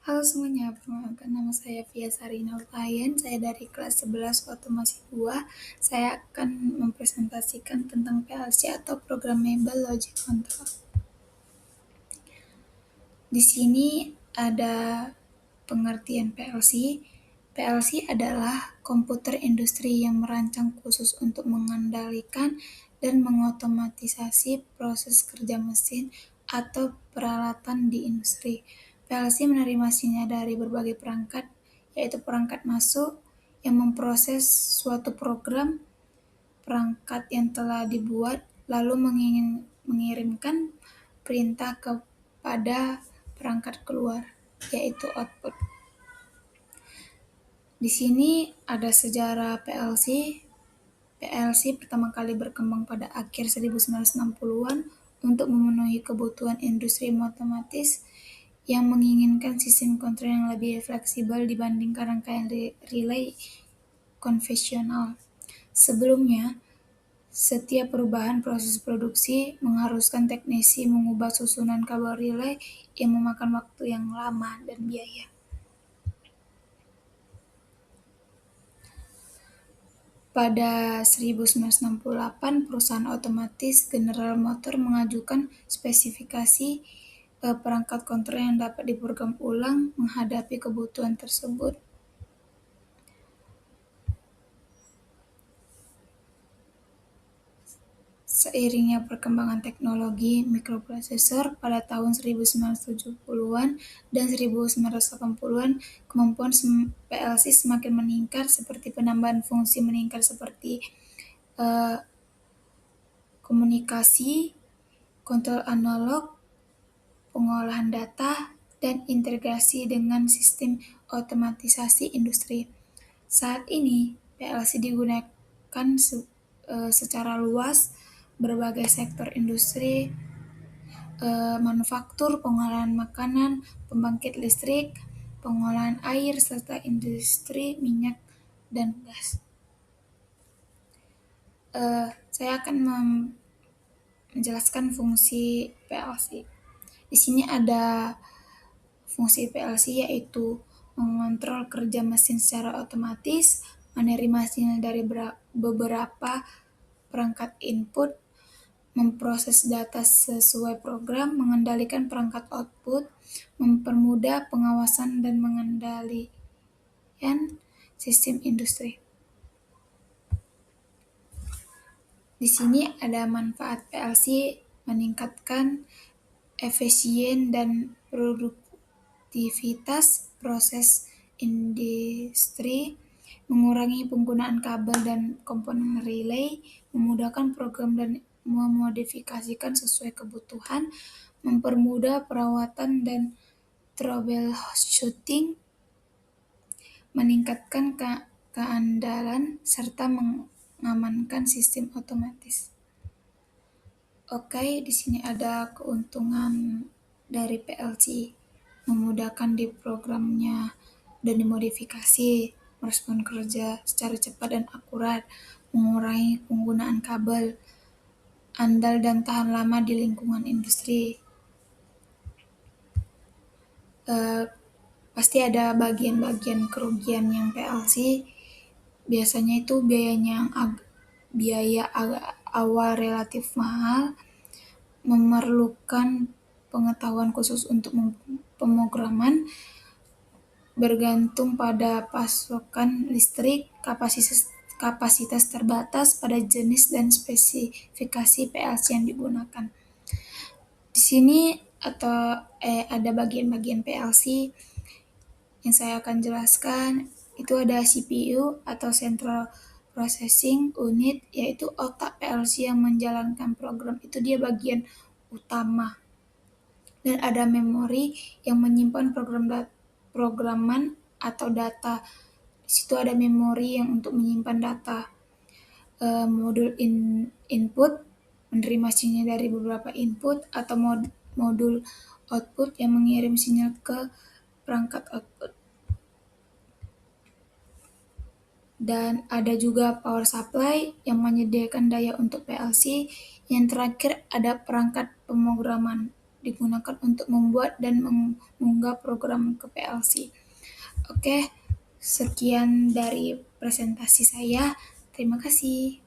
Halo semuanya, perkenalkan nama saya Via Sarina Utayan, saya dari kelas 11 Otomasi 2. Saya akan mempresentasikan tentang PLC atau Programmable Logic Control. Di sini ada pengertian PLC. PLC adalah komputer industri yang merancang khusus untuk mengendalikan dan mengotomatisasi proses kerja mesin atau peralatan di industri. PLC menerima sinyal dari berbagai perangkat, yaitu perangkat masuk yang memproses suatu program, perangkat yang telah dibuat, lalu mengirimkan perintah kepada perangkat keluar, yaitu output. Di sini ada sejarah PLC. PLC pertama kali berkembang pada akhir 1960-an untuk memenuhi kebutuhan industri otomatis yang menginginkan sistem kontrol yang lebih fleksibel dibandingkan rangkaian relay konvensional. Sebelumnya, setiap perubahan proses produksi mengharuskan teknisi mengubah susunan kabel relay yang memakan waktu yang lama dan biaya. Pada 1968, perusahaan otomotif General Motors mengajukan spesifikasi perangkat kontrol yang dapat diprogram ulang menghadapi kebutuhan tersebut. Seiringnya perkembangan teknologi mikroprosesor pada tahun 1970-an dan 1980-an, kemampuan PLC semakin meningkat seperti penambahan fungsi meningkat seperti komunikasi, kontrol analog, pengolahan data, dan integrasi dengan sistem otomatisasi industri. Saat ini, PLC digunakan secara luas berbagai sektor industri, manufaktur, pengolahan makanan, pembangkit listrik, pengolahan air, serta industri minyak dan gas. Saya akan menjelaskan fungsi PLC. Di sini ada fungsi PLC yaitu mengontrol kerja mesin secara otomatis, menerima sinyal dari beberapa perangkat input, memproses data sesuai program, mengendalikan perangkat output, mempermudah pengawasan dan mengendalikan sistem industri. Di sini ada manfaat PLC meningkatkan efisien dan produktivitas proses industri, mengurangi penggunaan kabel dan komponen relay, memudahkan program dan memodifikasikan sesuai kebutuhan, mempermudah perawatan dan troubleshooting, meningkatkan keandalan, serta mengamankan sistem otomatis. Oke, di sini ada keuntungan dari PLC, memudahkan di programnya dan dimodifikasi, merespon kerja secara cepat dan akurat, mengurangi penggunaan kabel, andal dan tahan lama di lingkungan industri. Pasti ada bagian-bagian kerugian yang PLC. Biasanya itu biaya awal relatif mahal, memerlukan pengetahuan khusus untuk pemrograman, bergantung pada pasokan listrik, kapasitas terbatas pada jenis dan spesifikasi PLC yang digunakan. Di sini ada bagian-bagian PLC yang saya akan jelaskan. Itu ada CPU atau Central Processing Unit, yaitu otak PLC yang menjalankan program. Itu dia bagian utama. Dan ada memori yang menyimpan programan atau data. Di situ ada memori yang untuk menyimpan data. Modul input menerima sinyal dari beberapa input, atau modul output yang mengirim sinyal ke perangkat output. Dan ada juga power supply yang menyediakan daya untuk PLC. Yang terakhir ada perangkat pemrograman digunakan untuk membuat dan mengunggah program ke PLC. Oke, sekian dari presentasi saya. Terima kasih.